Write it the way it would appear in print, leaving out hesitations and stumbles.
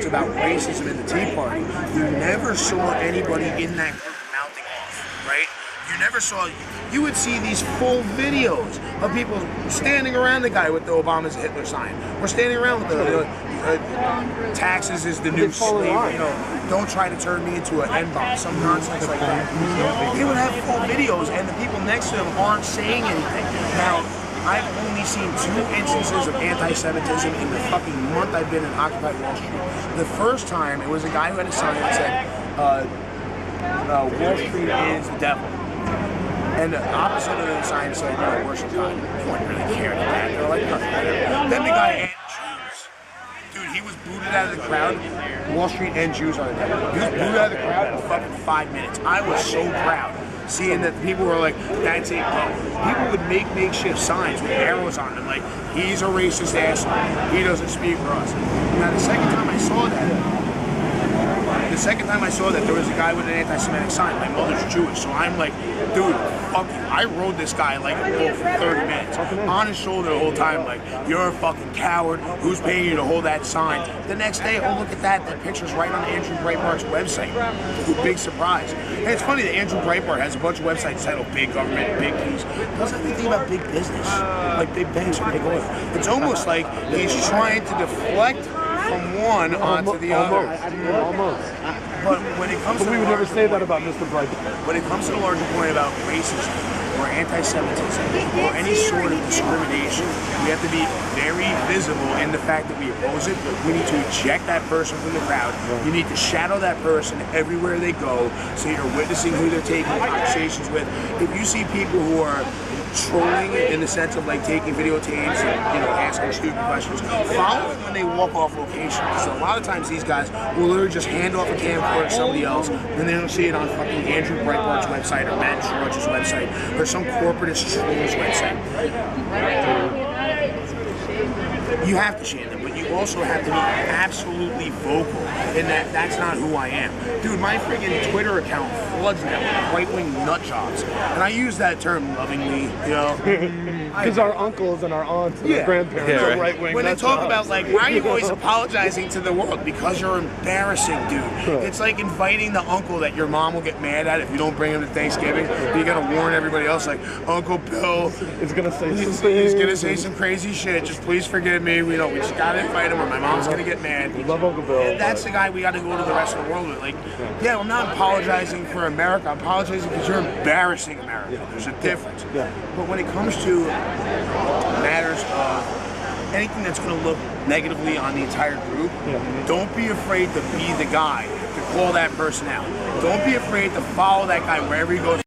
episodes about racism in the Tea Party, you never saw anybody in that group mouthing off, right? You never saw, you would see these full videos of people standing around the guy with the Obama's Hitler sign, or standing around with the taxes is the new slavery, don't try to turn me into an N-bomb, some nonsense like that. They would have full videos and the people next to them aren't saying anything. Now, I've only seen 2 instances of anti-Semitism in the fucking month I've been in Occupy Wall Street. The first time, it was a guy who had a sign that said, Wall Street is the devil. And the opposite of the sign said, no, worship God. No one really cared about that. They're like, nothing. Then the guy and Jews. Dude, he was booted out of the crowd. Wall Street and Jews are the devil. He was booted out of the crowd in fucking 5 minutes. I was so proud seeing that people were like, that's it, bro. People would make makeshift signs with arrows on them, like, he's a racist asshole. He doesn't speak for us. Now, the second time I saw that, there was a guy with an anti-Semitic sign. My mother's Jewish, so I'm like, dude, fuck you. I rode this guy like a bull for 30 minutes. On his shoulder the whole time, like, you're a fucking coward. Who's paying you to hold that sign? The next day, oh, look at that. That picture's right on Andrew Breitbart's website. Big surprise. And it's funny that Andrew Breitbart has a bunch of websites titled Big Government, Big Peace. Doesn't have anything about big business, like big banks or big oil. It's almost like he's trying to deflect from one onto the other. Almost. But when it comes to we would never say that about Mr. Breitbart. When it comes to the larger point about racism or anti-Semitism or any sort of discrimination, we have to be very visible in the fact that we oppose it. We need to eject that person from the crowd. You need to shadow that person everywhere they go, so you're witnessing who they're taking conversations with. If you see people who are trolling in the sense of like taking videotapes and asking stupid questions, follow them when they walk off location. So a lot of times these guys will literally just hand off a camcorder to somebody else, and they don't see it on fucking Andrew Breitbart's website or Matt George's website or some corporatist troll's website. You have to shame them, but you also have to be absolutely vocal in that that's not who I am. Dude, my freaking Twitter account floods now with right-wing nut jobs. And I use that term lovingly, Because our uncles and our aunts and our grandparents are right-wing. When they talk about, like, why are you always apologizing to the world? Because you're embarrassing, dude. It's like inviting the uncle that your mom will get mad at if you don't bring him to Thanksgiving. You gotta warn everybody else, like, Uncle Bill is gonna say he's gonna say some crazy shit. Just please forgive me. We just gotta invite him or my mom's gonna get mad. We love Uncle Bill. And that's the guy we gotta go to the rest of the world with. Like, yeah, I'm not apologizing for America. I'm apologizing because you're embarrassing America. There's a difference. But when it comes to matters of anything that's going to look negatively on the entire group, don't be afraid to be the guy to call that person out. Don't be afraid to follow that guy wherever he goes.